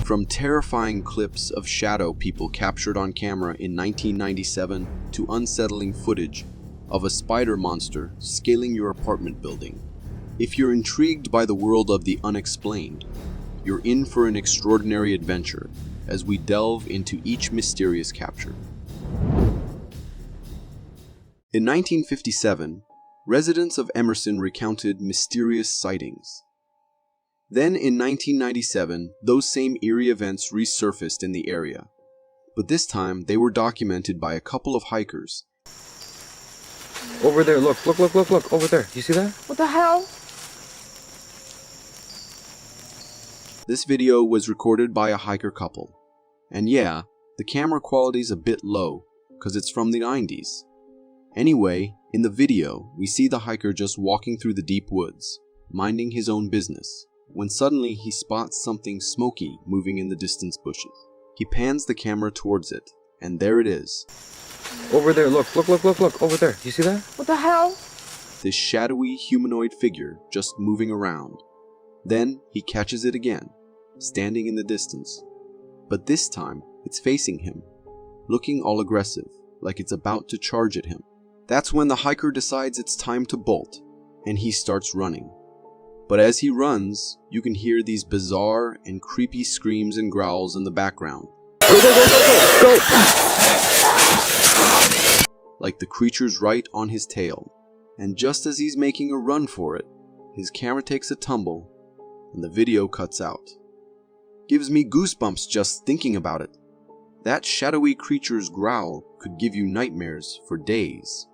From terrifying clips of shadow people captured on camera in 1997 to unsettling footage of a spider monster scaling your apartment building, if you're intrigued by the world of the unexplained, you're in for an extraordinary adventure as we delve into each mysterious capture. In 1957, residents of Emerson recounted mysterious sightings. Then in 1997, those same eerie events resurfaced in the area, but this time they were documented by a couple of hikers. Over there, look, over there. You see that? What the hell? This video was recorded by a hiker couple. And yeah, the camera quality's a bit low, cause it's from the 90s. Anyway, in the video, we see the hiker just walking through the deep woods, minding his own business, when suddenly he spots something smoky moving in the distance bushes. He pans the camera towards it, and there it is. Over there, look, over there. You see that? What the hell? This shadowy humanoid figure just moving around. Then he catches it again, standing in the distance. But this time, it's facing him, looking all aggressive, like it's about to charge at him. That's when the hiker decides it's time to bolt, and he starts running. But as he runs, you can hear these bizarre and creepy screams and growls in the background. Go! Like the creature's right on his tail. And just as he's making a run for it, his camera takes a tumble, and the video cuts out. Gives me goosebumps just thinking about it. That shadowy creature's growl could give you nightmares for days.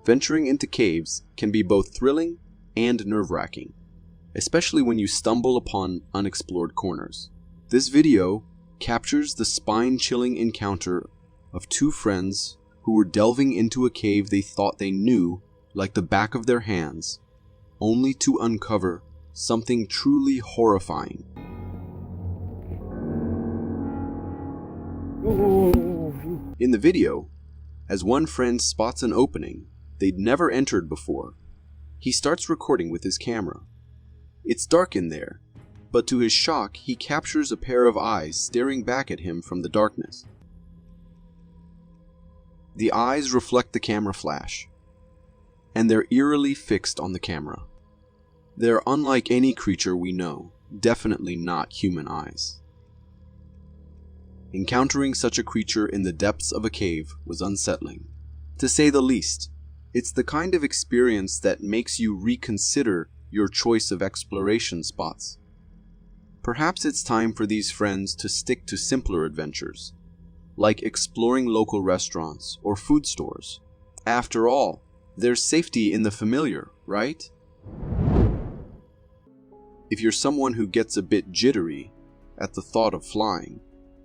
Venturing into caves can be both thrilling and nerve-wracking, especially when you stumble upon unexplored corners. This video captures the spine-chilling encounter of two friends who were delving into a cave they thought they knew like the back of their hands, only to uncover something truly horrifying. In the video, as one friend spots an opening they'd never entered before, he starts recording with his camera. It's dark in there, but to his shock, he captures a pair of eyes staring back at him from the darkness. The eyes reflect the camera flash, and they're eerily fixed on the camera. They're unlike any creature we know, definitely not human eyes. Encountering such a creature in the depths of a cave was unsettling, to say the least. It's the kind of experience that makes you reconsider your choice of exploration spots. Perhaps it's time for these friends to stick to simpler adventures, like exploring local restaurants or food stores. After all, there's safety in the familiar, right? If you're someone who gets a bit jittery at the thought of flying,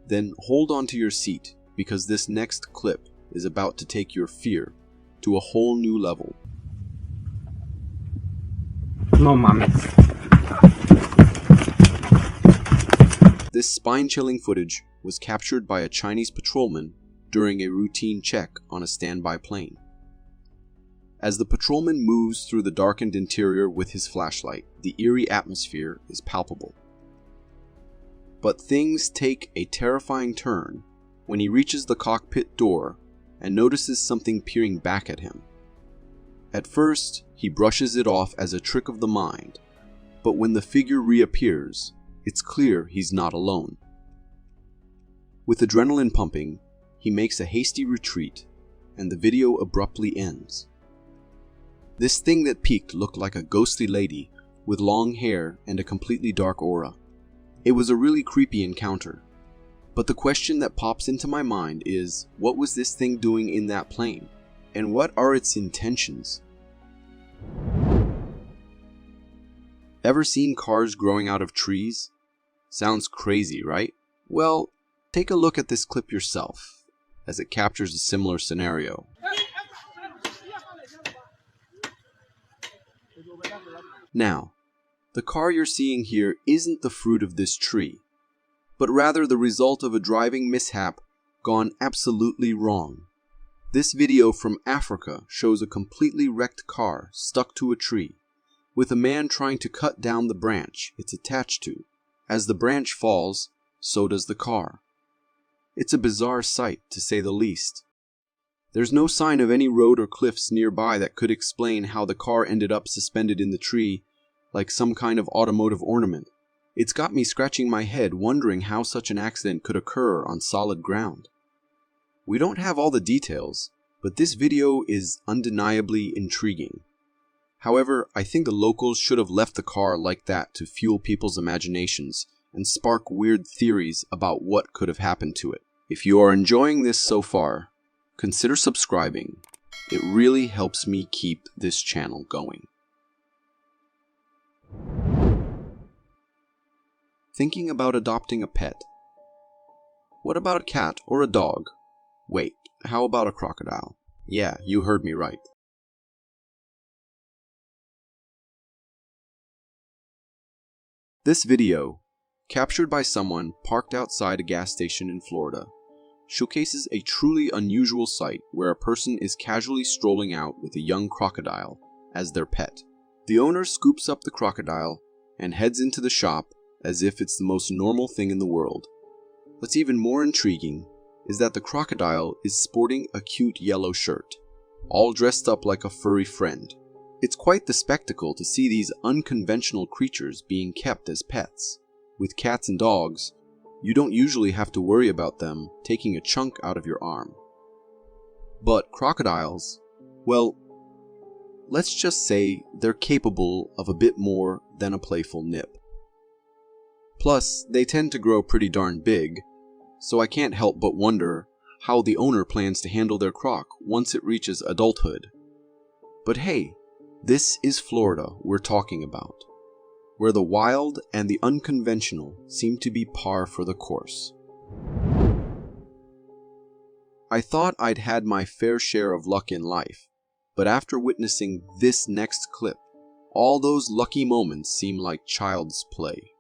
then hold on to your seat because this next clip is about to take your fear to a whole new level. No mames. This spine-chilling footage was captured by a Chinese patrolman during a routine check on a standby plane. As the patrolman moves through the darkened interior with his flashlight, the eerie atmosphere is palpable. But things take a terrifying turn when he reaches the cockpit door and notices something peering back at him. At first, he brushes it off as a trick of the mind, but when the figure reappears, it's clear he's not alone. With adrenaline pumping, he makes a hasty retreat, and the video abruptly ends. This thing that peeked looked like a ghostly lady with long hair and a completely dark aura. It was a really creepy encounter. But the question that pops into my mind is, what was this thing doing in that plane? And what are its intentions? Ever seen cars growing out of trees? Sounds crazy, right? Well, take a look at this clip yourself, as it captures a similar scenario. Now, the car you're seeing here isn't the fruit of this tree, but rather the result of a driving mishap gone absolutely wrong. This video from Africa shows a completely wrecked car stuck to a tree, with a man trying to cut down the branch it's attached to. As the branch falls, so does the car. It's a bizarre sight, to say the least. There's no sign of any road or cliffs nearby that could explain how the car ended up suspended in the tree like some kind of automotive ornament. It's got me scratching my head wondering how such an accident could occur on solid ground. We don't have all the details, but this video is undeniably intriguing. However, I think the locals should have left the car like that to fuel people's imaginations and spark weird theories about what could have happened to it. If you are enjoying this so far, consider subscribing. It really helps me keep this channel going. Thinking about adopting a pet. What about a cat or a dog? Wait, how about a crocodile? Yeah, you heard me right. This video, captured by someone parked outside a gas station in Florida, showcases a truly unusual sight where a person is casually strolling out with a young crocodile as their pet. The owner scoops up the crocodile and heads into the shop as if it's the most normal thing in the world. What's even more intriguing is that the crocodile is sporting a cute yellow shirt, all dressed up like a furry friend. It's quite the spectacle to see these unconventional creatures being kept as pets. With cats and dogs, you don't usually have to worry about them taking a chunk out of your arm. But crocodiles, well, let's just say they're capable of a bit more than a playful nip. Plus, they tend to grow pretty darn big, so I can't help but wonder how the owner plans to handle their croc once it reaches adulthood. But hey, this is Florida we're talking about, where the wild and the unconventional seem to be par for the course. I thought I'd had my fair share of luck in life, but after witnessing this next clip, all those lucky moments seem like child's play.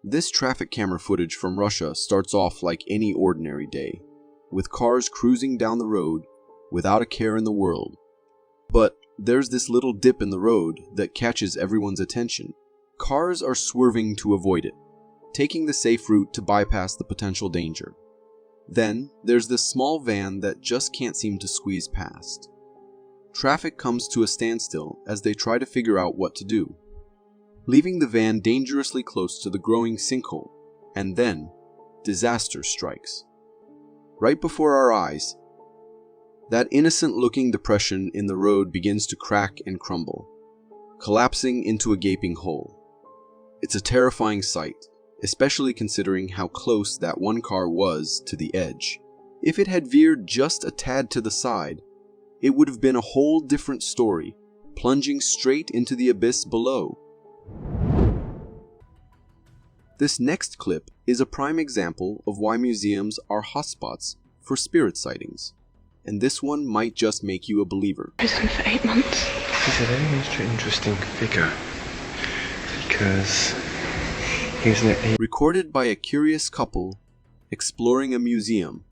This traffic camera footage from Russia starts off like any ordinary day, with cars cruising down the road without a care in the world. But there's this little dip in the road that catches everyone's attention. Cars are swerving to avoid it, taking the safe route to bypass the potential danger. Then there's this small van that just can't seem to squeeze past. Traffic comes to a standstill as they try to figure out what to do, leaving the van dangerously close to the growing sinkhole, and then disaster strikes. Right before our eyes, that innocent-looking depression in the road begins to crack and crumble, collapsing into a gaping hole. It's a terrifying sight, especially considering how close that one car was to the edge. If it had veered just a tad to the side, it would have been a whole different story, plunging straight into the abyss below. This next clip is a prime example of why museums are hotspots for spirit sightings, and this one might just make you a believer. Prison for 8 months. He's a very interesting figure, because he's recorded by a curious couple exploring a museum.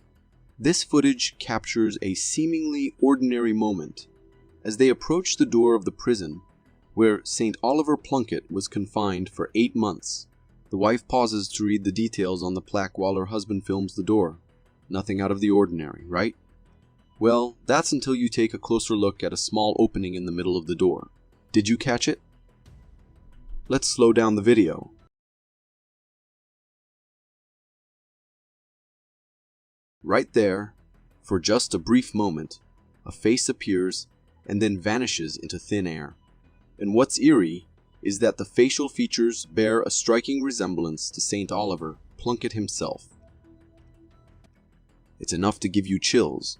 This footage captures a seemingly ordinary moment as they approach the door of the prison where St. Oliver Plunkett was confined for 8 months. The wife pauses to read the details on the plaque while her husband films the door. Nothing out of the ordinary, right? Well, that's until you take a closer look at a small opening in the middle of the door. Did you catch it? Let's slow down the video. Right there, for just a brief moment, a face appears and then vanishes into thin air. And what's eerie is that the facial features bear a striking resemblance to St. Oliver Plunkett himself. It's enough to give you chills.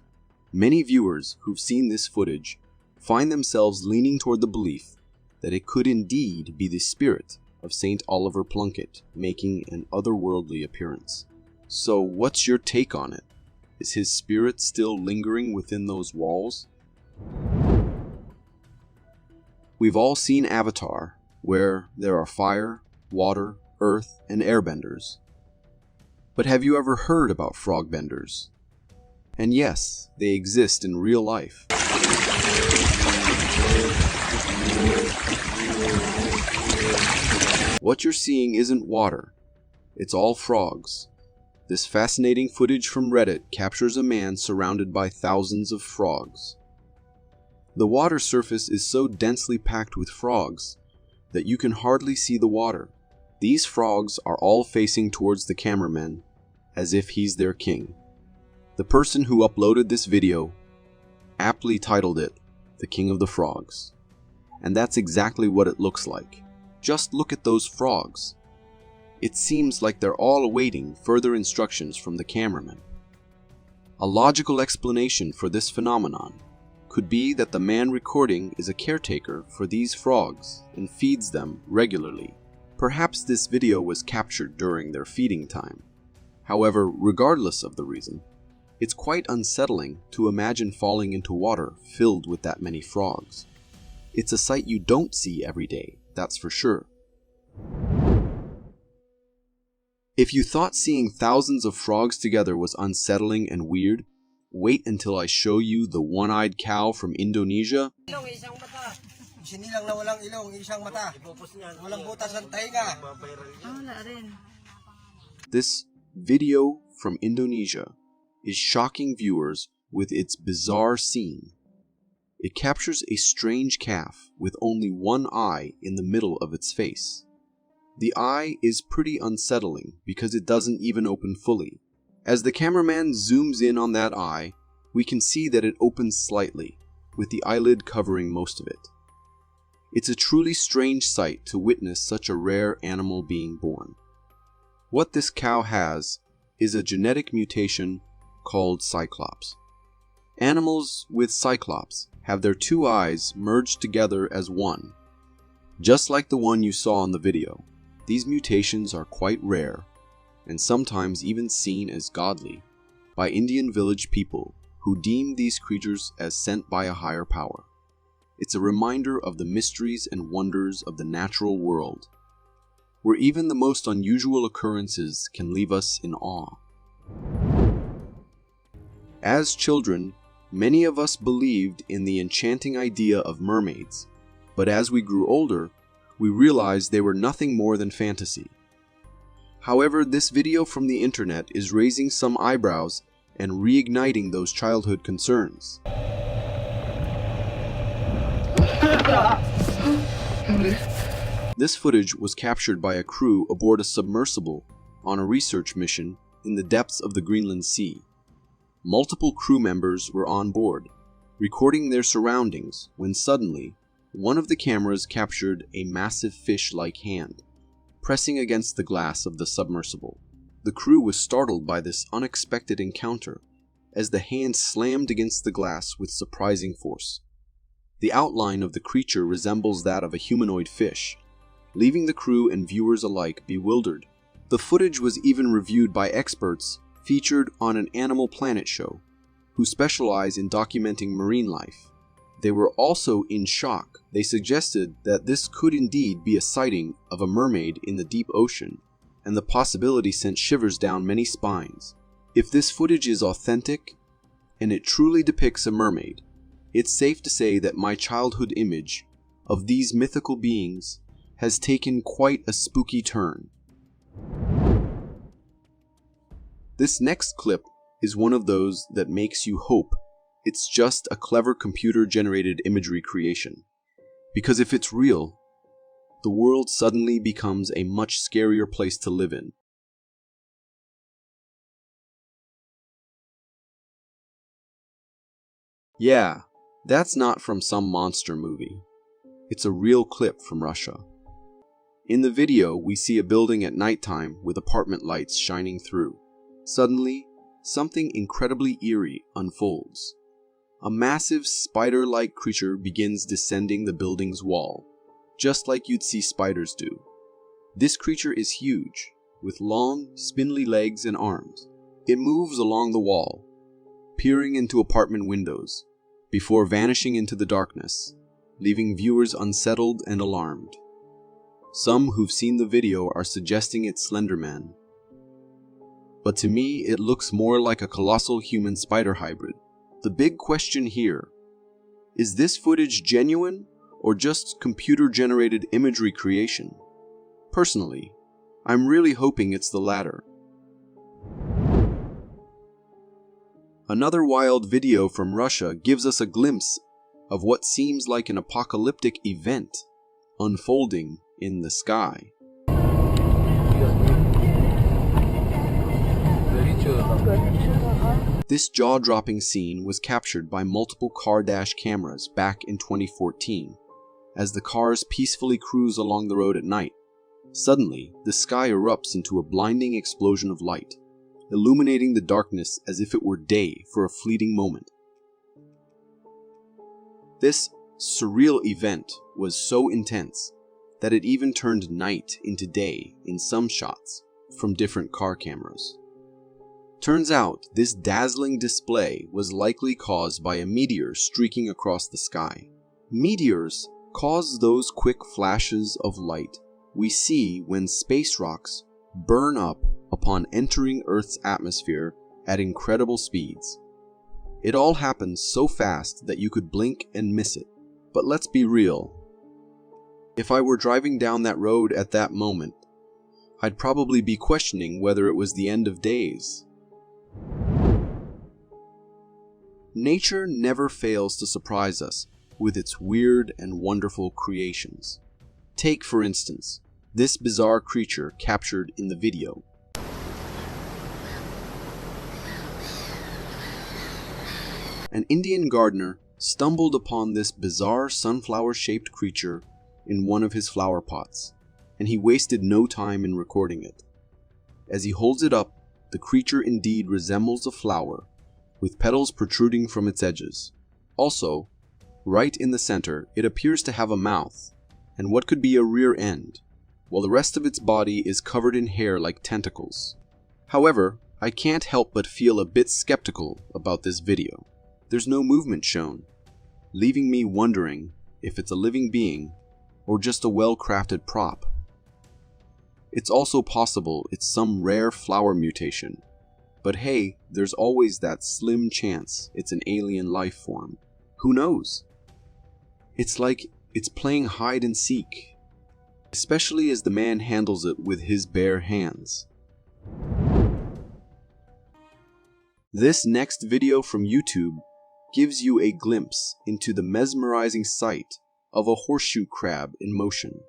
Many viewers who've seen this footage find themselves leaning toward the belief that it could indeed be the spirit of St. Oliver Plunkett making an otherworldly appearance. So what's your take on it? Is his spirit still lingering within those walls? We've all seen Avatar, where there are fire, water, earth, and airbenders. But have you ever heard about frogbenders? And yes, they exist in real life. What you're seeing isn't water, it's all frogs. This fascinating footage from Reddit captures a man surrounded by thousands of frogs. The water surface is so densely packed with frogs that you can hardly see the water. These frogs are all facing towards the cameraman as if he's their king. The person who uploaded this video aptly titled it, "The King of the Frogs." And that's exactly what it looks like. Just look at those frogs. It seems like they're all awaiting further instructions from the cameraman. A logical explanation for this phenomenon could be that the man recording is a caretaker for these frogs and feeds them regularly. Perhaps this video was captured during their feeding time. However, regardless of the reason, it's quite unsettling to imagine falling into water filled with that many frogs. It's a sight you don't see every day, that's for sure. If you thought seeing thousands of frogs together was unsettling and weird, wait until I show you the one-eyed cow from Indonesia. This video from Indonesia is shocking viewers with its bizarre scene. It captures a strange calf with only one eye in the middle of its face. The eye is pretty unsettling because it doesn't even open fully. As the cameraman zooms in on that eye, we can see that it opens slightly, with the eyelid covering most of it. It's a truly strange sight to witness such a rare animal being born. What this cow has is a genetic mutation called cyclops. Animals with cyclops have their two eyes merged together as one, just like the one you saw in the video. These mutations are quite rare, and sometimes even seen as godly, by Indian village people who deem these creatures as sent by a higher power. It's a reminder of the mysteries and wonders of the natural world, where even the most unusual occurrences can leave us in awe. As children, many of us believed in the enchanting idea of mermaids, but as we grew older, we realized they were nothing more than fantasy. However, this video from the internet is raising some eyebrows and reigniting those childhood concerns. This footage was captured by a crew aboard a submersible on a research mission in the depths of the Greenland Sea. Multiple crew members were on board, recording their surroundings when suddenly, one of the cameras captured a massive fish-like hand, pressing against the glass of the submersible. The crew was startled by this unexpected encounter, as the hand slammed against the glass with surprising force. The outline of the creature resembles that of a humanoid fish, leaving the crew and viewers alike bewildered. The footage was even reviewed by experts featured on an Animal Planet show, who specialize in documenting marine life. They were also in shock. They suggested that this could indeed be a sighting of a mermaid in the deep ocean, and the possibility sent shivers down many spines. If this footage is authentic, and it truly depicts a mermaid, it's safe to say that my childhood image of these mythical beings has taken quite a spooky turn. This next clip is one of those that makes you hope it's just a clever computer-generated imagery creation. Because if it's real, the world suddenly becomes a much scarier place to live in. Yeah, that's not from some monster movie. It's a real clip from Russia. In the video, we see a building at nighttime with apartment lights shining through. Suddenly, something incredibly eerie unfolds. A massive spider-like creature begins descending the building's wall, just like you'd see spiders do. This creature is huge, with long, spindly legs and arms. It moves along the wall, peering into apartment windows, before vanishing into the darkness, leaving viewers unsettled and alarmed. Some who've seen the video are suggesting it's Slender Man. But to me, it looks more like a colossal human spider hybrid. The big question here, is this footage genuine or just computer-generated imagery creation? Personally, I'm really hoping it's the latter. Another wild video from Russia gives us a glimpse of what seems like an apocalyptic event unfolding in the sky. This jaw-dropping scene was captured by multiple car dash cameras back in 2014, as the cars peacefully cruise along the road at night. Suddenly, the sky erupts into a blinding explosion of light, illuminating the darkness as if it were day for a fleeting moment. This surreal event was so intense that it even turned night into day in some shots from different car cameras. Turns out, this dazzling display was likely caused by a meteor streaking across the sky. Meteors cause those quick flashes of light we see when space rocks burn up upon entering Earth's atmosphere at incredible speeds. It all happens so fast that you could blink and miss it. But let's be real. If I were driving down that road at that moment, I'd probably be questioning whether it was the end of days. Nature never fails to surprise us with its weird and wonderful creations. Take, for instance, this bizarre creature captured in the video. An Indian gardener stumbled upon this bizarre sunflower-shaped creature in one of his flower pots, and he wasted no time in recording it. As he holds it up, the creature indeed resembles a flower, with petals protruding from its edges. Also, right in the center, it appears to have a mouth and what could be a rear end, while the rest of its body is covered in hair like tentacles. However, I can't help but feel a bit skeptical about this video. There's no movement shown, leaving me wondering if it's a living being or just a well-crafted prop. It's also possible it's some rare flower mutation, but hey, there's always that slim chance it's an alien life form. Who knows? It's like it's playing hide and seek, especially as the man handles it with his bare hands. This next video from YouTube gives you a glimpse into the mesmerizing sight of a horseshoe crab in motion.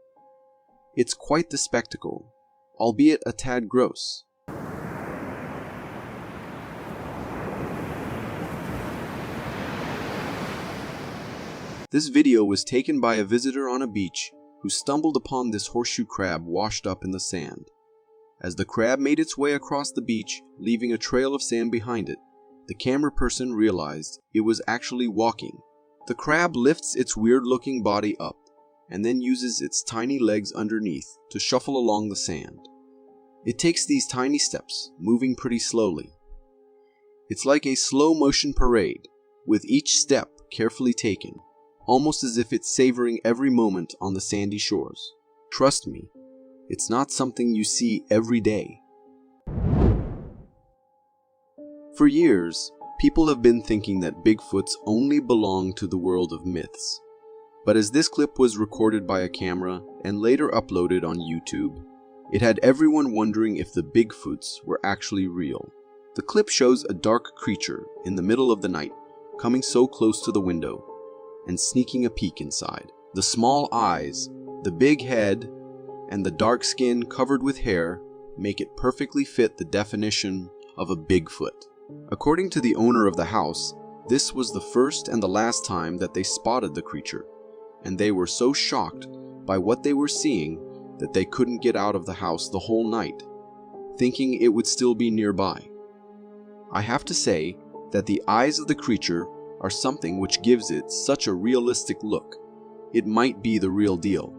It's quite the spectacle, albeit a tad gross. This video was taken by a visitor on a beach who stumbled upon this horseshoe crab washed up in the sand. As the crab made its way across the beach, leaving a trail of sand behind it, the camera person realized it was actually walking. The crab lifts its weird-looking body up and then uses its tiny legs underneath to shuffle along the sand. It takes these tiny steps, moving pretty slowly. It's like a slow-motion parade, with each step carefully taken, almost as if it's savoring every moment on the sandy shores. Trust me, it's not something you see every day. For years, people have been thinking that Bigfoots only belong to the world of myths. But as this clip was recorded by a camera and later uploaded on YouTube, it had everyone wondering if the Bigfoots were actually real. The clip shows a dark creature in the middle of the night, coming so close to the window and sneaking a peek inside. The small eyes, the big head, and the dark skin covered with hair make it perfectly fit the definition of a Bigfoot. According to the owner of the house, this was the first and the last time that they spotted the creature, and they were so shocked by what they were seeing that they couldn't get out of the house the whole night, thinking it would still be nearby. I have to say that the eyes of the creature are something which gives it such a realistic look. It might be the real deal.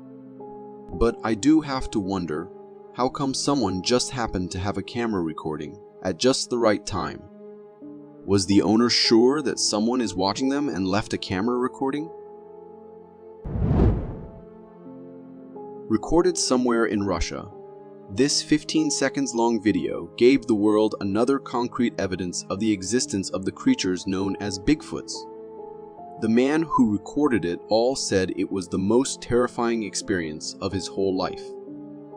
But I do have to wonder, how come someone just happened to have a camera recording at just the right time? Was the owner sure that someone is watching them and left a camera recording? Recorded somewhere in Russia, this 15 seconds long video gave the world another concrete evidence of the existence of the creatures known as Bigfoots. The man who recorded it all said it was the most terrifying experience of his whole life.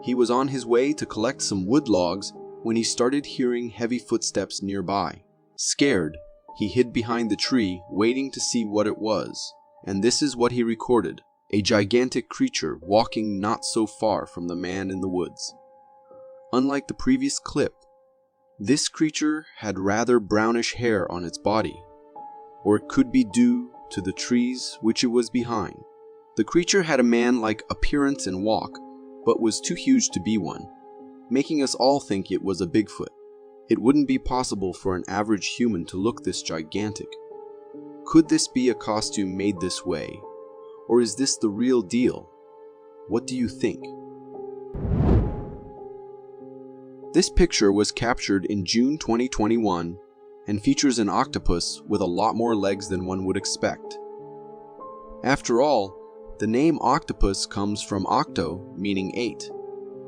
He was on his way to collect some wood logs when he started hearing heavy footsteps nearby. Scared, he hid behind the tree, waiting to see what it was, and this is what he recorded: a gigantic creature walking not so far from the man in the woods. Unlike the previous clip, this creature had rather brownish hair on its body, or it could be due to the trees which it was behind. The creature had a man-like appearance and walk, but was too huge to be one, making us all think it was a Bigfoot. It wouldn't be possible for an average human to look this gigantic. Could this be a costume made this way? Or is this the real deal? What do you think? This picture was captured in June 2021 and features an octopus with a lot more legs than one would expect. After all, the name octopus comes from octo, meaning 8.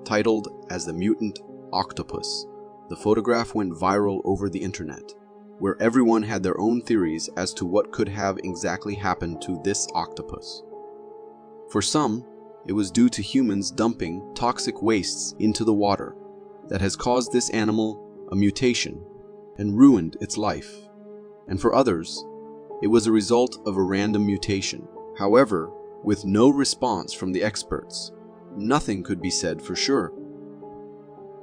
Titled as the Mutant Octopus, the photograph went viral over the internet, where everyone had their own theories as to what could have exactly happened to this octopus. For some, it was due to humans dumping toxic wastes into the water that has caused this animal a mutation and ruined its life. And for others, it was a result of a random mutation. However, with no response from the experts, nothing could be said for sure.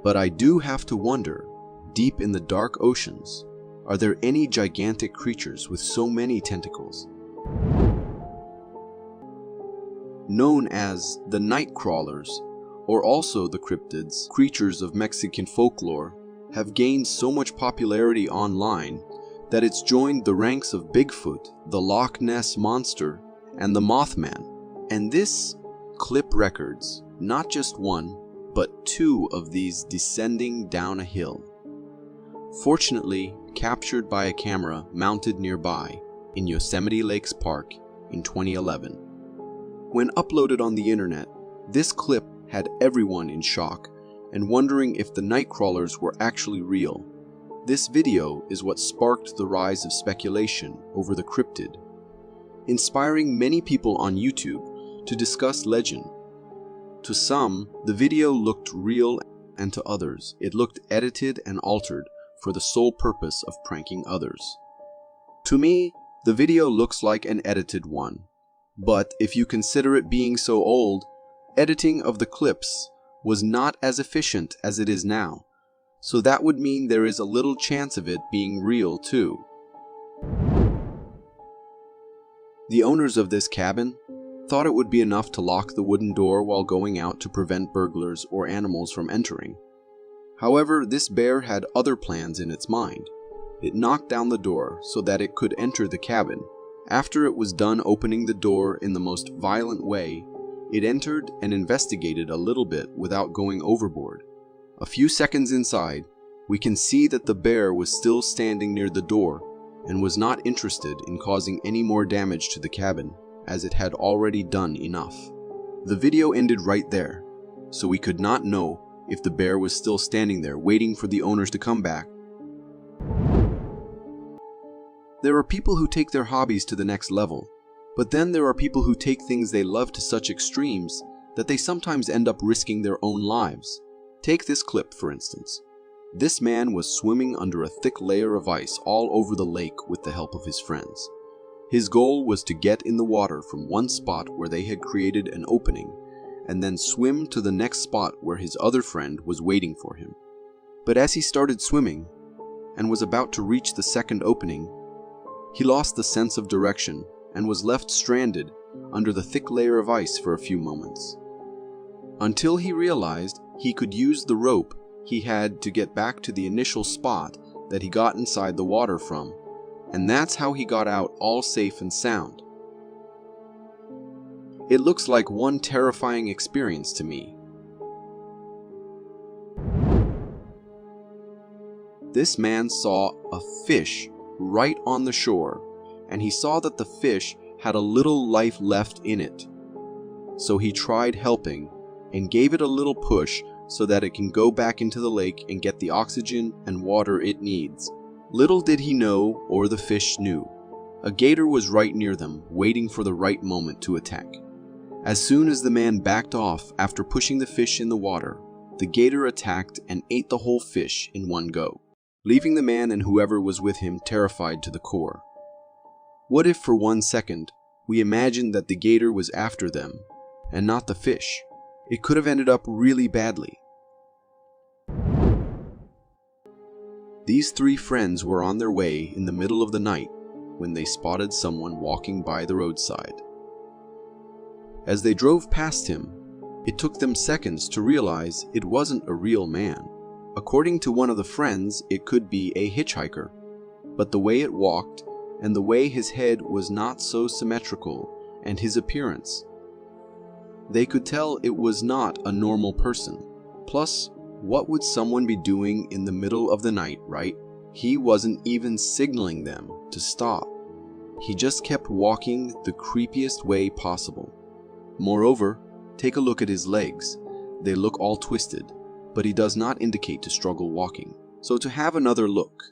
But I do have to wonder, deep in the dark oceans, are there any gigantic creatures with so many tentacles? Known as the night crawlers, or also the cryptids, creatures of Mexican folklore, have gained so much popularity online that it's joined the ranks of Bigfoot, the Loch Ness Monster, and the Mothman. And this clip records not just one, but 2 of these descending down a hill. Fortunately, captured by a camera mounted nearby in Yosemite Lakes Park in 2011. When uploaded on the internet, this clip had everyone in shock and wondering if the night crawlers were actually real. This video is what sparked the rise of speculation over the cryptid, inspiring many people on YouTube to discuss legend. To some, the video looked real, and to others, it looked edited and altered for the sole purpose of pranking others. To me, the video looks like an edited one, but if you consider it being so old, editing of the clips was not as efficient as it is now, so that would mean there is a little chance of it being real too. The owners of this cabin thought it would be enough to lock the wooden door while going out to prevent burglars or animals from entering. However, this bear had other plans in its mind. It knocked down the door so that it could enter the cabin. After it was done opening the door in the most violent way, it entered and investigated a little bit without going overboard. A few seconds inside, we can see that the bear was still standing near the door and was not interested in causing any more damage to the cabin, as it had already done enough. The video ended right there, so we could not know if the bear was still standing there waiting for the owners to come back. There are people who take their hobbies to the next level, but then there are people who take things they love to such extremes that they sometimes end up risking their own lives. Take this clip, for instance. This man was swimming under a thick layer of ice all over the lake with the help of his friends. His goal was to get in the water from one spot where they had created an opening, and then swim to the next spot where his other friend was waiting for him. But as he started swimming, and was about to reach the second opening, he lost the sense of direction and was left stranded under the thick layer of ice for a few moments. Until he realized he could use the rope he had to get back to the initial spot that he got inside the water from, and that's how he got out all safe and sound. It looks like one terrifying experience to me. This man saw a fish right on the shore, and he saw that the fish had a little life left in it. So he tried helping, and gave it a little push so that it can go back into the lake and get the oxygen and water it needs. Little did he know, or the fish knew, a gator was right near them, waiting for the right moment to attack. As soon as the man backed off after pushing the fish in the water, the gator attacked and ate the whole fish in one go, leaving the man and whoever was with him terrified to the core. What if for 1 second we imagined that the gator was after them and not the fish? It could have ended up really badly. These 3 friends were on their way in the middle of the night when they spotted someone walking by the roadside. As they drove past him, it took them seconds to realize it wasn't a real man. According to one of the friends, it could be a hitchhiker, but the way it walked and the way his head was not so symmetrical, and his appearance, they could tell it was not a normal person. Plus, what would someone be doing in the middle of the night, right? He wasn't even signaling them to stop. He just kept walking the creepiest way possible. Moreover, take a look at his legs. They look all twisted, but he does not indicate to struggle walking. So to have another look,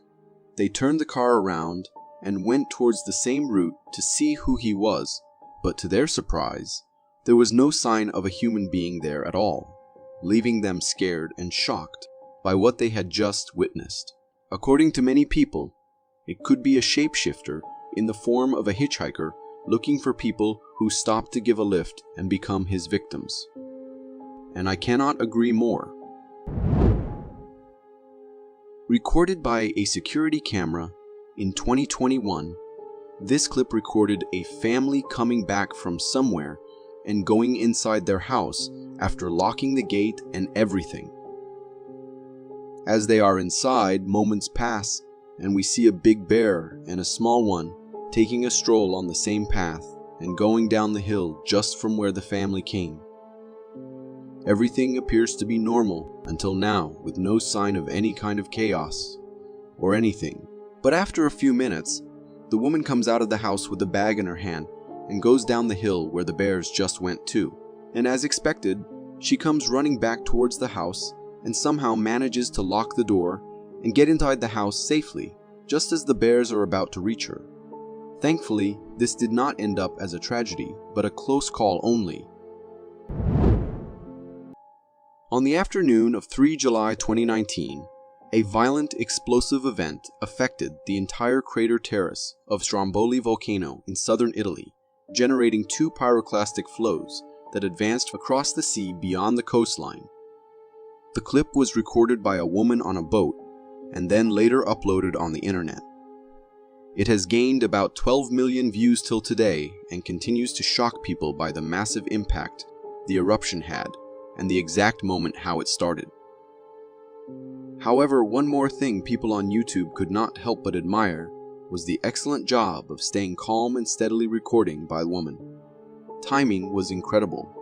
they turned the car around and went towards the same route to see who he was, but to their surprise, there was no sign of a human being there at all, leaving them scared and shocked by what they had just witnessed. According to many people, it could be a shapeshifter in the form of a hitchhiker looking for people who stop to give a lift and become his victims. And I cannot agree more. Recorded by a security camera in 2021, this clip recorded a family coming back from somewhere and going inside their house after locking the gate and everything. As they are inside, moments pass and we see a big bear and a small one taking a stroll on the same path and going down the hill just from where the family came. Everything appears to be normal until now, with no sign of any kind of chaos or anything. But after a few minutes, the woman comes out of the house with a bag in her hand and goes down the hill where the bears just went to. And as expected, she comes running back towards the house and somehow manages to lock the door and get inside the house safely, just as the bears are about to reach her. Thankfully, this did not end up as a tragedy, but a close call only. On the afternoon of 3 July 2019, a violent explosive event affected the entire crater terrace of Stromboli volcano in southern Italy, generating 2 pyroclastic flows that advanced across the sea beyond the coastline. The clip was recorded by a woman on a boat and then later uploaded on the internet. It has gained about 12 million views till today and continues to shock people by the massive impact the eruption had and the exact moment how it started. However, one more thing people on YouTube could not help but admire was the excellent job of staying calm and steadily recording by the woman. Timing was incredible.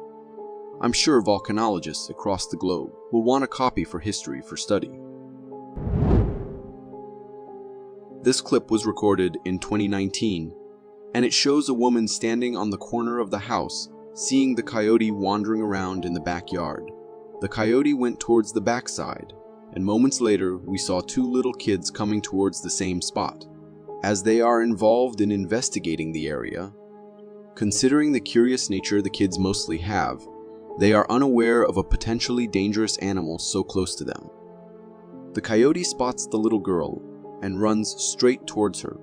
I'm sure volcanologists across the globe will want a copy for history for study. This clip was recorded in 2019, and it shows a woman standing on the corner of the house, seeing the coyote wandering around in the backyard. The coyote went towards the backside, and moments later we saw 2 little kids coming towards the same spot. As they are involved in investigating the area, considering the curious nature the kids mostly have, they are unaware of a potentially dangerous animal so close to them. The coyote spots the little girl and runs straight towards her.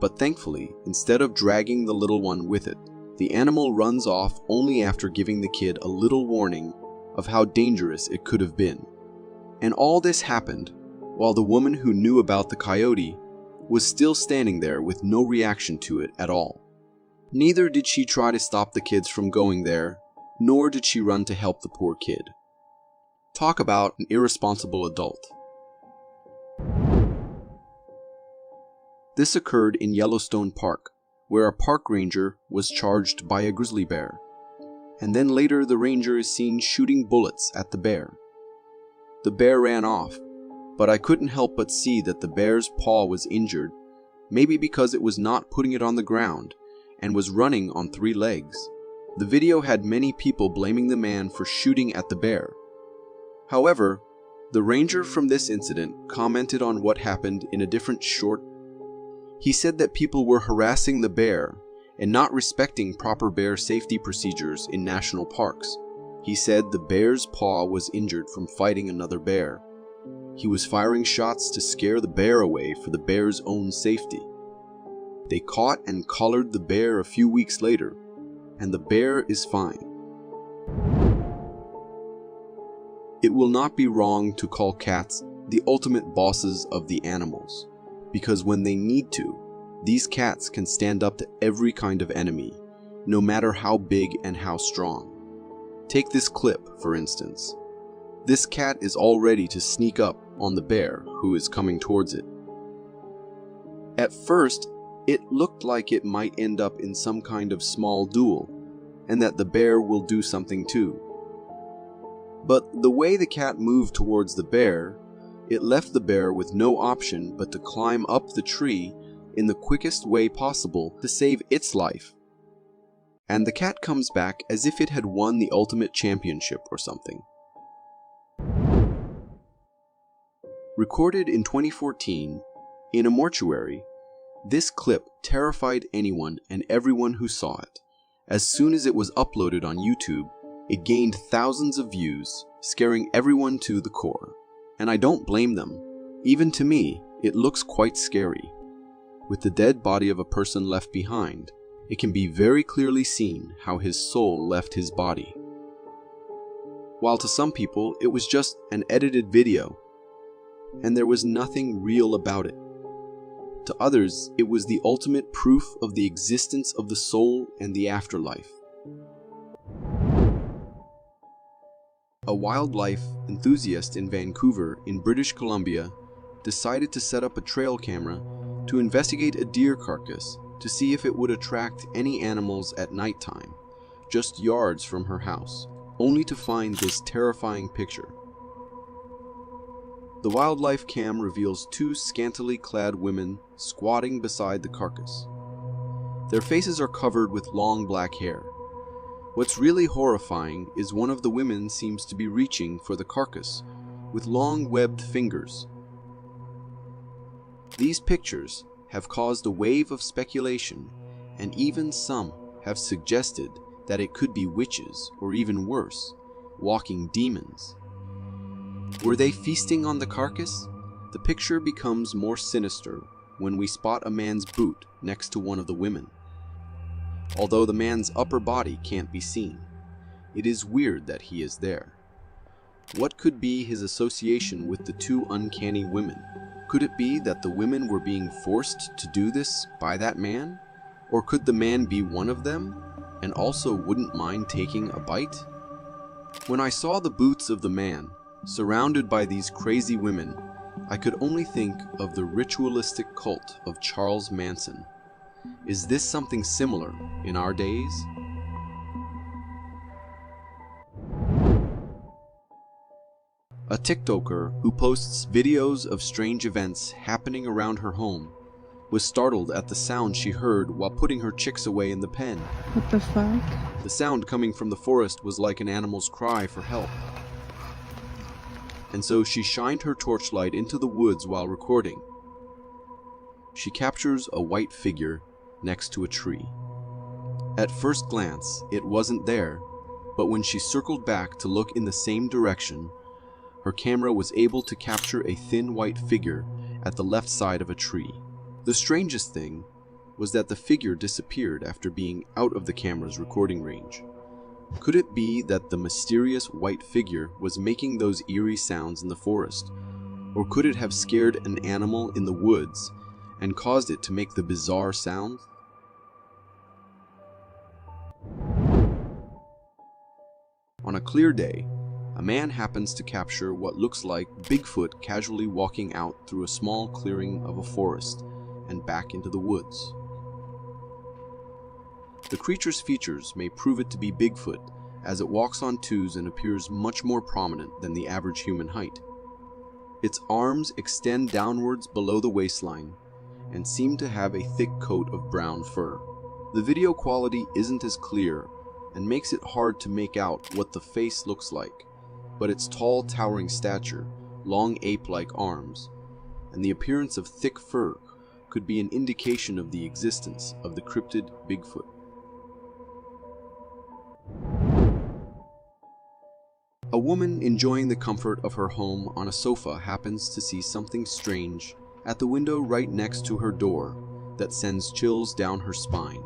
But thankfully, instead of dragging the little one with it, the animal runs off only after giving the kid a little warning of how dangerous it could have been. And all this happened while the woman who knew about the coyote was still standing there with no reaction to it at all. Neither did she try to stop the kids from going there, nor did she run to help the poor kid. Talk about an irresponsible adult. This occurred in Yellowstone Park, where a park ranger was charged by a grizzly bear, and then later the ranger is seen shooting bullets at the bear. The bear ran off, but I couldn't help but see that the bear's paw was injured, maybe because it was not putting it on the ground and was running on 3 legs. The video had many people blaming the man for shooting at the bear. However, the ranger from this incident commented on what happened in a different short. He said that people were harassing the bear and not respecting proper bear safety procedures in national parks. He said the bear's paw was injured from fighting another bear. He was firing shots to scare the bear away for the bear's own safety. They caught and collared the bear a few weeks later, and the bear is fine. It will not be wrong to call cats the ultimate bosses of the animals, because when they need to, these cats can stand up to every kind of enemy, no matter how big and how strong. Take this clip, for instance. This cat is all ready to sneak up on the bear who is coming towards it. At first, it looked like it might end up in some kind of small duel, and that the bear will do something too. But the way the cat moved towards the bear, it left the bear with no option but to climb up the tree in the quickest way possible to save its life. And the cat comes back as if it had won the ultimate championship or something. Recorded in 2014, in a mortuary, this clip terrified anyone and everyone who saw it. As soon as it was uploaded on YouTube, it gained thousands of views, scaring everyone to the core. And I don't blame them. Even to me, it looks quite scary. With the dead body of a person left behind, it can be very clearly seen how his soul left his body. While to some people, it was just an edited video, and there was nothing real about it. To others, it was the ultimate proof of the existence of the soul and the afterlife. A wildlife enthusiast in Vancouver, in British Columbia, decided to set up a trail camera to investigate a deer carcass to see if it would attract any animals at nighttime, just yards from her house, only to find this terrifying picture. The wildlife cam reveals two scantily clad women squatting beside the carcass. Their faces are covered with long black hair. What's really horrifying is one of the women seems to be reaching for the carcass with long webbed fingers. These pictures have caused a wave of speculation, and even some have suggested that it could be witches, or even worse, walking demons. Were they feasting on the carcass? The picture becomes more sinister when we spot a man's boot next to one of the women. Although the man's upper body can't be seen, it is weird that he is there. What could be his association with the two uncanny women? Could it be that the women were being forced to do this by that man? Or could the man be one of them and also wouldn't mind taking a bite? When I saw the boots of the man, surrounded by these crazy women, I could only think of the ritualistic cult of Charles Manson. Is this something similar in our days? A TikToker who posts videos of strange events happening around her home was startled at the sound she heard while putting her chicks away in the pen. What the fuck? The sound coming from the forest was like an animal's cry for help. And so she shined her torchlight into the woods while recording. She captures a white figure next to a tree. At first glance, it wasn't there, but when she circled back to look in the same direction, her camera was able to capture a thin white figure at the left side of a tree. The strangest thing was that the figure disappeared after being out of the camera's recording range. Could it be that the mysterious white figure was making those eerie sounds in the forest? Or could it have scared an animal in the woods and caused it to make the bizarre sound? On a clear day, a man happens to capture what looks like Bigfoot casually walking out through a small clearing of a forest and back into the woods. The creature's features may prove it to be Bigfoot, as it walks on twos and appears much more prominent than the average human height. Its arms extend downwards below the waistline and seem to have a thick coat of brown fur. The video quality isn't as clear, and makes it hard to make out what the face looks like, but its tall, towering stature, long ape-like arms, and the appearance of thick fur could be an indication of the existence of the cryptid Bigfoot. A woman enjoying the comfort of her home on a sofa happens to see something strange at the window right next to her door that sends chills down her spine.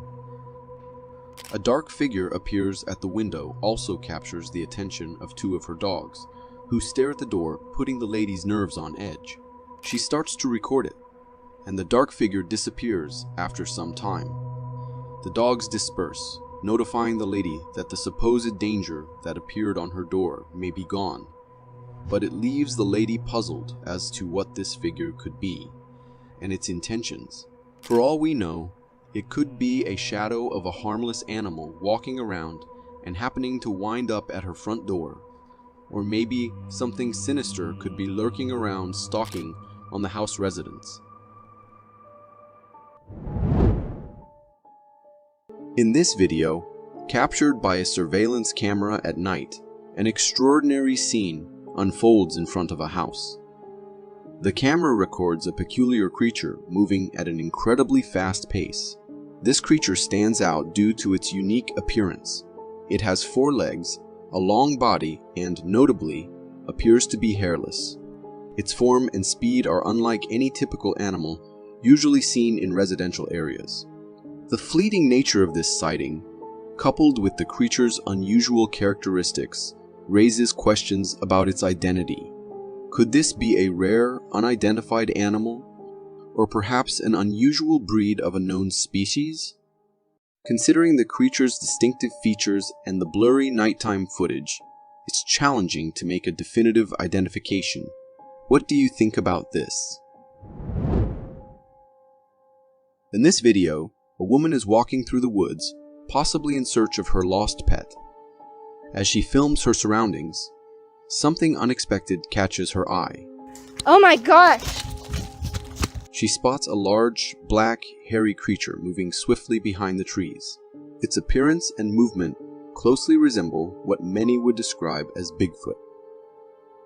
A dark figure appears at the window, also captures the attention of two of her dogs, who stare at the door, putting the lady's nerves on edge. She starts to record it, and the dark figure disappears after some time. The dogs disperse, notifying the lady that the supposed danger that appeared on her door may be gone, but it leaves the lady puzzled as to what this figure could be, and its intentions. For all we know, it could be a shadow of a harmless animal walking around and happening to wind up at her front door, or maybe something sinister could be lurking around stalking on the house residents. In this video, captured by a surveillance camera at night, an extraordinary scene unfolds in front of a house. The camera records a peculiar creature moving at an incredibly fast pace. This creature stands out due to its unique appearance. It has 4 legs, a long body, and notably, appears to be hairless. Its form and speed are unlike any typical animal usually seen in residential areas. The fleeting nature of this sighting, coupled with the creature's unusual characteristics, raises questions about its identity. Could this be a rare, unidentified animal, or perhaps an unusual breed of a known species? Considering the creature's distinctive features and the blurry nighttime footage, it's challenging to make a definitive identification. What do you think about this? In this video, a woman is walking through the woods, possibly in search of her lost pet. As she films her surroundings, something unexpected catches her eye. Oh my gosh! She spots a large, black, hairy creature moving swiftly behind the trees. Its appearance and movement closely resemble what many would describe as Bigfoot.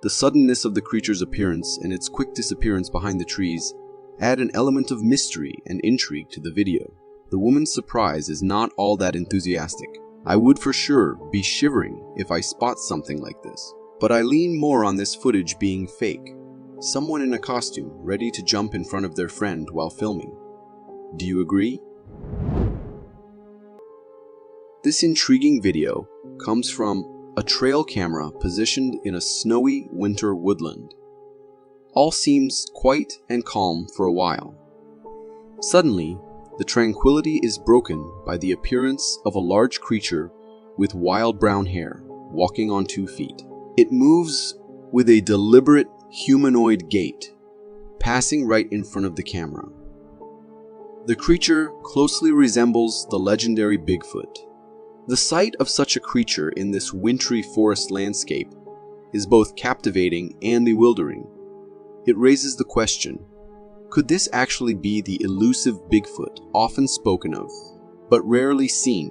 The suddenness of the creature's appearance and its quick disappearance behind the trees add an element of mystery and intrigue to the video. The woman's surprise is not all that enthusiastic. I would for sure be shivering if I spot something like this, but I lean more on this footage being fake. Someone in a costume ready to jump in front of their friend while filming. Do you agree? This intriguing video comes from a trail camera positioned in a snowy winter woodland. All seems quiet and calm for a while. Suddenly, the tranquility is broken by the appearance of a large creature with wild brown hair, walking on 2 feet. It moves with a deliberate humanoid gait, passing right in front of the camera. The creature closely resembles the legendary Bigfoot. The sight of such a creature in this wintry forest landscape is both captivating and bewildering. It raises the question, could this actually be the elusive Bigfoot often spoken of, but rarely seen?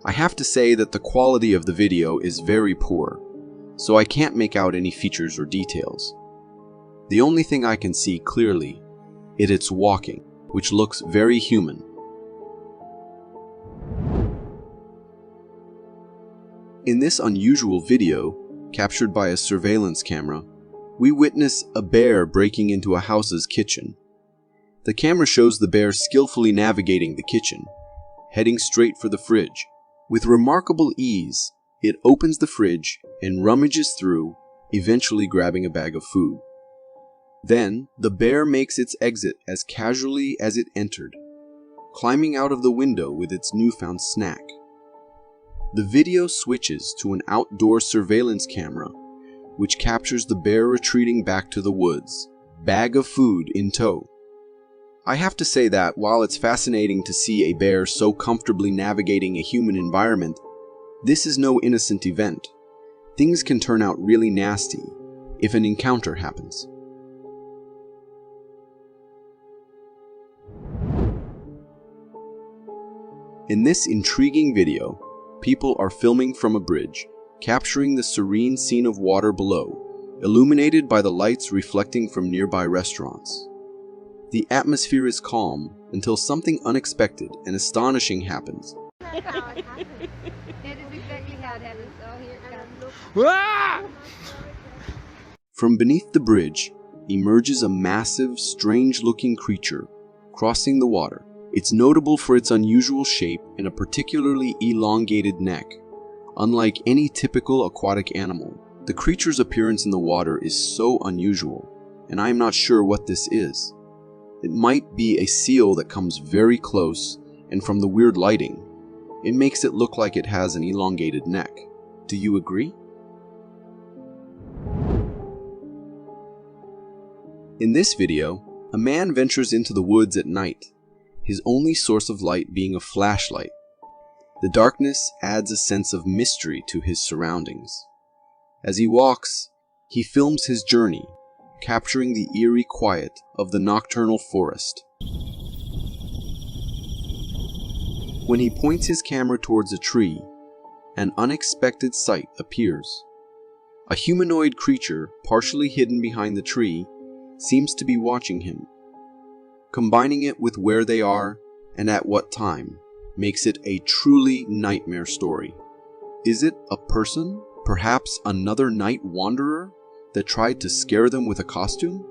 I have to say that the quality of the video is very poor, so I can't make out any features or details. The only thing I can see clearly is its walking, which looks very human. In this unusual video, captured by a surveillance camera, we witness a bear breaking into a house's kitchen. The camera shows the bear skillfully navigating the kitchen, heading straight for the fridge. With remarkable ease, it opens the fridge and rummages through, eventually grabbing a bag of food. Then, the bear makes its exit as casually as it entered, climbing out of the window with its newfound snack. The video switches to an outdoor surveillance camera, which captures the bear retreating back to the woods, bag of food in tow. I have to say that while it's fascinating to see a bear so comfortably navigating a human environment, this is no innocent event. Things can turn out really nasty if an encounter happens. In this intriguing video, people are filming from a bridge, capturing the serene scene of water below, illuminated by the lights reflecting from nearby restaurants. The atmosphere is calm until something unexpected and astonishing happens. That is exactly how it happens. Oh, here it comes. From beneath the bridge emerges a massive, strange-looking creature crossing the water. It's notable for its unusual shape and a particularly elongated neck. Unlike any typical aquatic animal, the creature's appearance in the water is so unusual, and I am not sure what this is. It might be a seal that comes very close, and from the weird lighting, it makes it look like it has an elongated neck. Do you agree? In this video, a man ventures into the woods at night, his only source of light being a flashlight. The darkness adds a sense of mystery to his surroundings. As he walks, he films his journey, capturing the eerie quiet of the nocturnal forest. When he points his camera towards a tree, an unexpected sight appears. A humanoid creature, partially hidden behind the tree, seems to be watching him. Combining it with where they are and at what time makes it a truly nightmare story. Is it a person, perhaps another night wanderer that tried to scare them with a costume?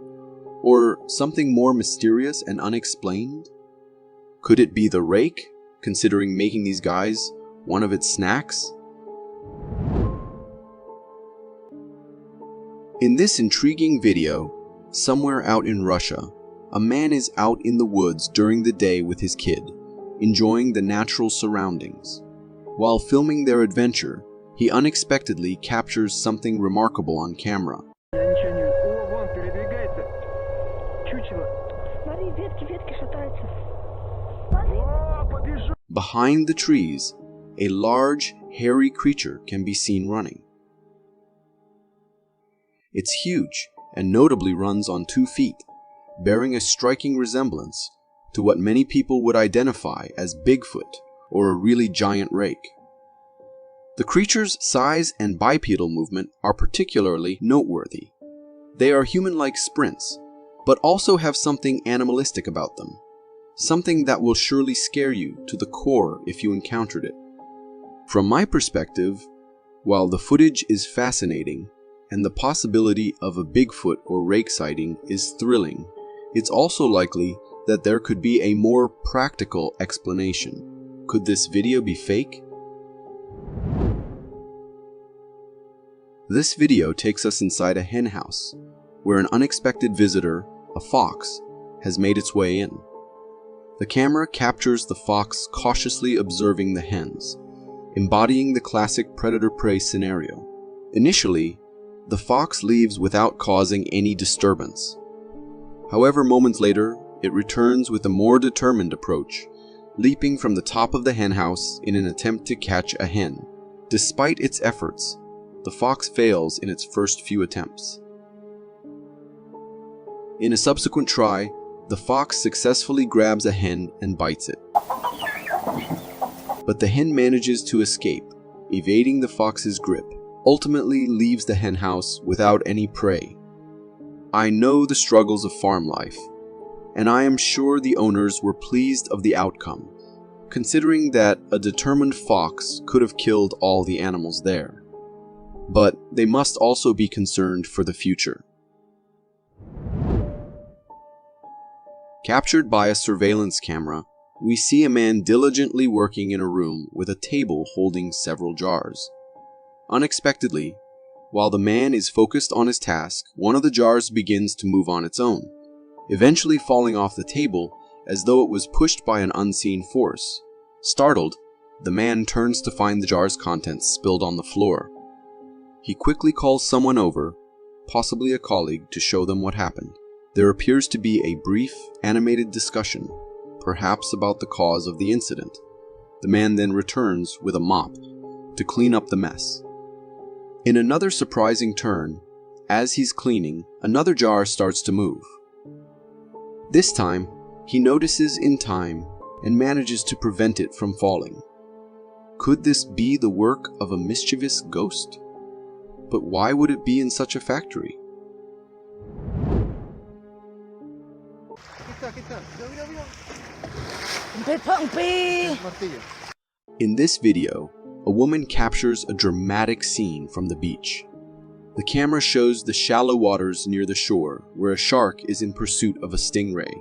Or something more mysterious and unexplained? Could it be the rake, considering making these guys one of its snacks? In this intriguing video, somewhere out in Russia, a man is out in the woods during the day with his kid, enjoying the natural surroundings. While filming their adventure, he unexpectedly captures something remarkable on camera. Behind the trees, a large, hairy creature can be seen running. It's huge and notably runs on 2 feet, bearing a striking resemblance to what many people would identify as Bigfoot or a really giant rake. The creature's size and bipedal movement are particularly noteworthy. They are human-like sprints, but also have something animalistic about them, something that will surely scare you to the core if you encountered it. From my perspective, while the footage is fascinating, and the possibility of a Bigfoot or rake sighting is thrilling, it's also likely that there could be a more practical explanation. Could this video be fake? This video takes us inside a hen house, where an unexpected visitor, a fox, has made its way in. The camera captures the fox cautiously observing the hens, embodying the classic predator-prey scenario. Initially, the fox leaves without causing any disturbance. However, moments later, it returns with a more determined approach, leaping from the top of the henhouse in an attempt to catch a hen. Despite its efforts, the fox fails in its first few attempts. In a subsequent try, the fox successfully grabs a hen and bites it. But the hen manages to escape, evading the fox's grip, ultimately leaves the henhouse without any prey. I know the struggles of farm life, and I am sure the owners were pleased of the outcome, considering that a determined fox could have killed all the animals there. But they must also be concerned for the future. Captured by a surveillance camera, we see a man diligently working in a room with a table holding several jars. Unexpectedly, while the man is focused on his task, one of the jars begins to move on its own, eventually falling off the table as though it was pushed by an unseen force. Startled, the man turns to find the jar's contents spilled on the floor. He quickly calls someone over, possibly a colleague, to show them what happened. There appears to be a brief, animated discussion, perhaps about the cause of the incident. The man then returns with a mop to clean up the mess. In another surprising turn, as he's cleaning, another jar starts to move. This time, he notices in time and manages to prevent it from falling. Could this be the work of a mischievous ghost? But why would it be in such a factory? In this video, a woman captures a dramatic scene from the beach. The camera shows the shallow waters near the shore, where a shark is in pursuit of a stingray.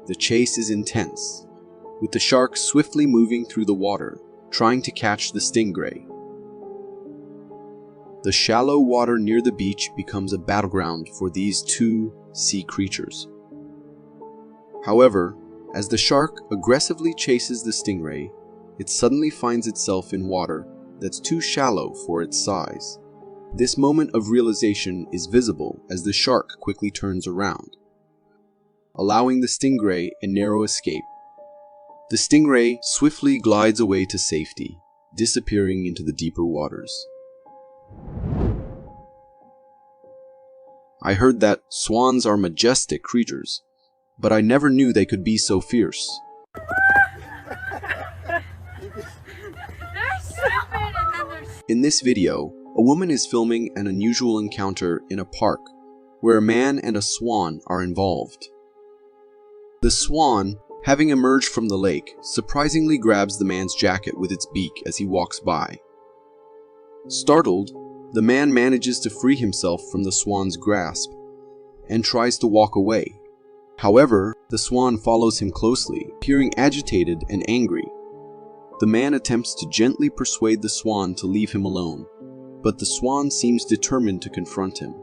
The chase is intense, with the shark swiftly moving through the water, trying to catch the stingray. The shallow water near the beach becomes a battleground for these two sea creatures. However, as the shark aggressively chases the stingray, it suddenly finds itself in water that's too shallow for its size. This moment of realization is visible as the shark quickly turns around, allowing the stingray a narrow escape. The stingray swiftly glides away to safety, disappearing into the deeper waters. I heard that swans are majestic creatures, but I never knew they could be so fierce. In this video, a woman is filming an unusual encounter in a park where a man and a swan are involved. The swan, having emerged from the lake, surprisingly grabs the man's jacket with its beak as he walks by. Startled, the man manages to free himself from the swan's grasp and tries to walk away. However, the swan follows him closely, appearing agitated and angry. The man attempts to gently persuade the swan to leave him alone, but the swan seems determined to confront him.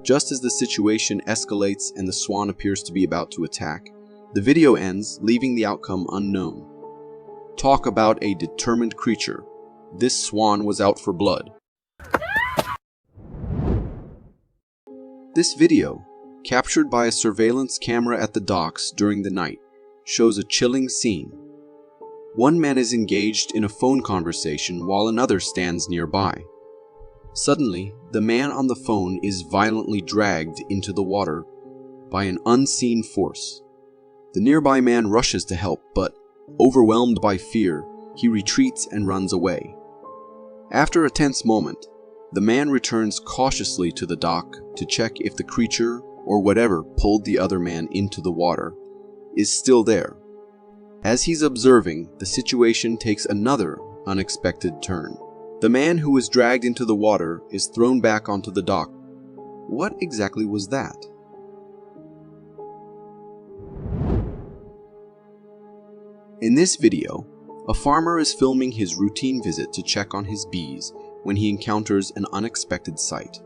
Just as the situation escalates and the swan appears to be about to attack, the video ends, leaving the outcome unknown. Talk about a determined creature. This swan was out for blood. This video, captured by a surveillance camera at the docks during the night, shows a chilling scene. One man is engaged in a phone conversation while another stands nearby. Suddenly, the man on the phone is violently dragged into the water by an unseen force. The nearby man rushes to help, but, overwhelmed by fear, he retreats and runs away. After a tense moment, the man returns cautiously to the dock to check if the creature, or whatever pulled the other man into the water, is still there. As he's observing, the situation takes another unexpected turn. The man who was dragged into the water is thrown back onto the dock. What exactly was that? In this video, a farmer is filming his routine visit to check on his bees when he encounters an unexpected sight.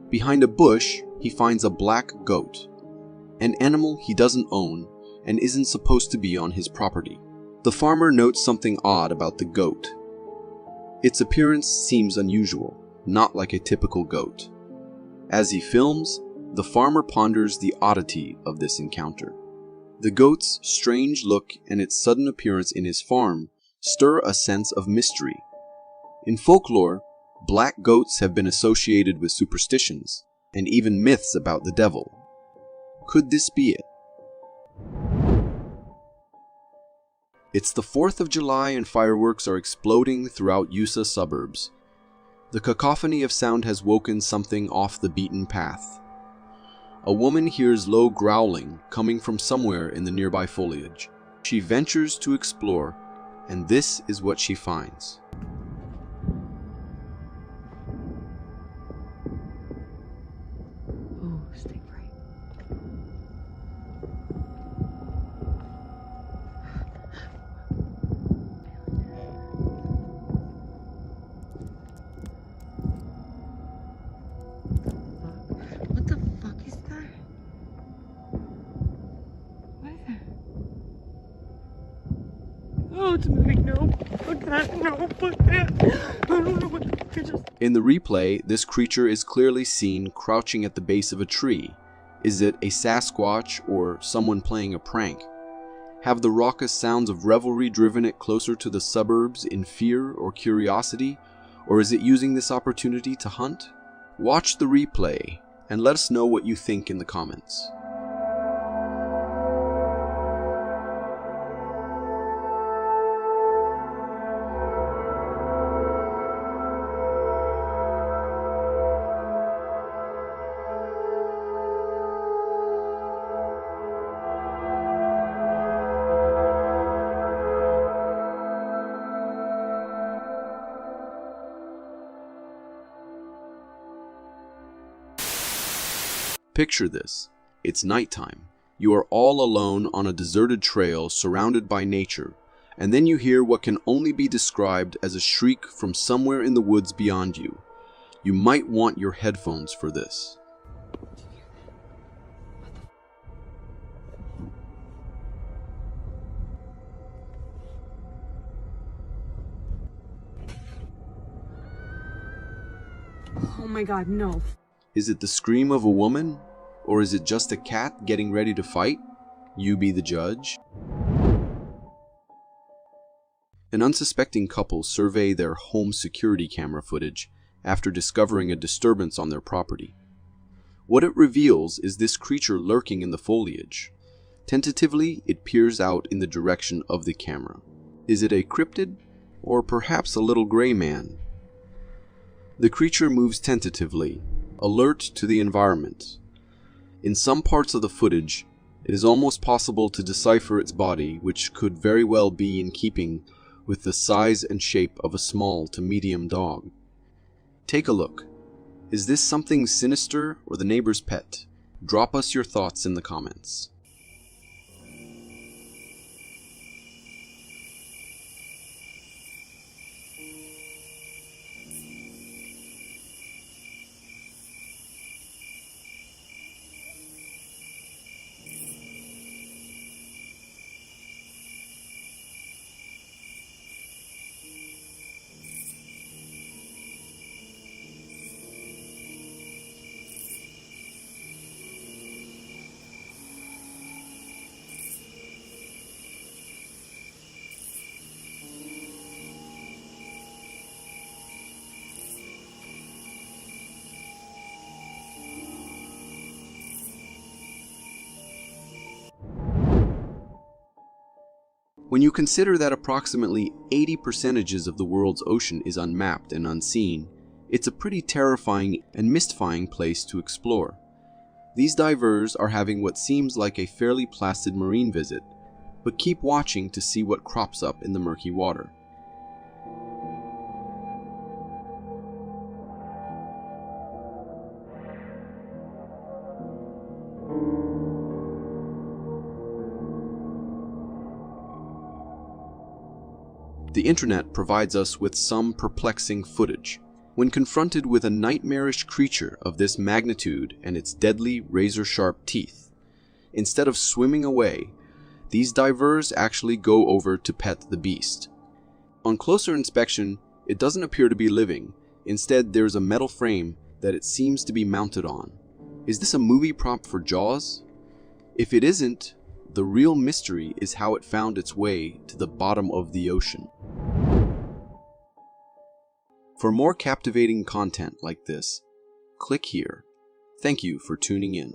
Behind a bush, he finds a black goat, an animal he doesn't own and isn't supposed to be on his property. The farmer notes something odd about the goat. Its appearance seems unusual, not like a typical goat. As he films, the farmer ponders the oddity of this encounter. The goat's strange look and its sudden appearance in his farm stir a sense of mystery. In folklore, black goats have been associated with superstitions and even myths about the devil. Could this be it? It's the 4th of July and fireworks are exploding throughout USA suburbs. The cacophony of sound has woken something off the beaten path. A woman hears low growling coming from somewhere in the nearby foliage. She ventures to explore, and this is what she finds. Oh, stay bright. What the fuck is that? What is that? Oh, it's moving. No. Fuck that. No, fuck that. I don't know what the fuck I just... In the replay, this creature is clearly seen crouching at the base of a tree. Is it a Sasquatch or someone playing a prank? Have the raucous sounds of revelry driven it closer to the suburbs in fear or curiosity? Or is it using this opportunity to hunt? Watch the replay and let us know what you think in the comments. Picture this. It's nighttime. You are all alone on a deserted trail surrounded by nature, and then you hear what can only be described as a shriek from somewhere in the woods beyond you. You might want your headphones for this. Oh my god, no. Is it the scream of a woman? Or is it just a cat getting ready to fight? You be the judge. An unsuspecting couple survey their home security camera footage after discovering a disturbance on their property. What it reveals is this creature lurking in the foliage. Tentatively, it peers out in the direction of the camera. Is it a cryptid? Or perhaps a little gray man? The creature moves tentatively, alert to the environment. In some parts of the footage, it is almost possible to decipher its body, which could very well be in keeping with the size and shape of a small to medium dog. Take a look. Is this something sinister or the neighbor's pet? Drop us your thoughts in the comments. When you consider that approximately 80% of the world's ocean is unmapped and unseen, it's a pretty terrifying and mystifying place to explore. These divers are having what seems like a fairly placid marine visit, but keep watching to see what crops up in the murky water. The internet provides us with some perplexing footage. When confronted with a nightmarish creature of this magnitude and its deadly razor-sharp teeth, instead of swimming away, these divers actually go over to pet the beast. On closer inspection, it doesn't appear to be living. Instead, there's a metal frame that it seems to be mounted on. Is this a movie prop for Jaws? If it isn't, the real mystery is how it found its way to the bottom of the ocean. For more captivating content like this, click here. Thank you for tuning in.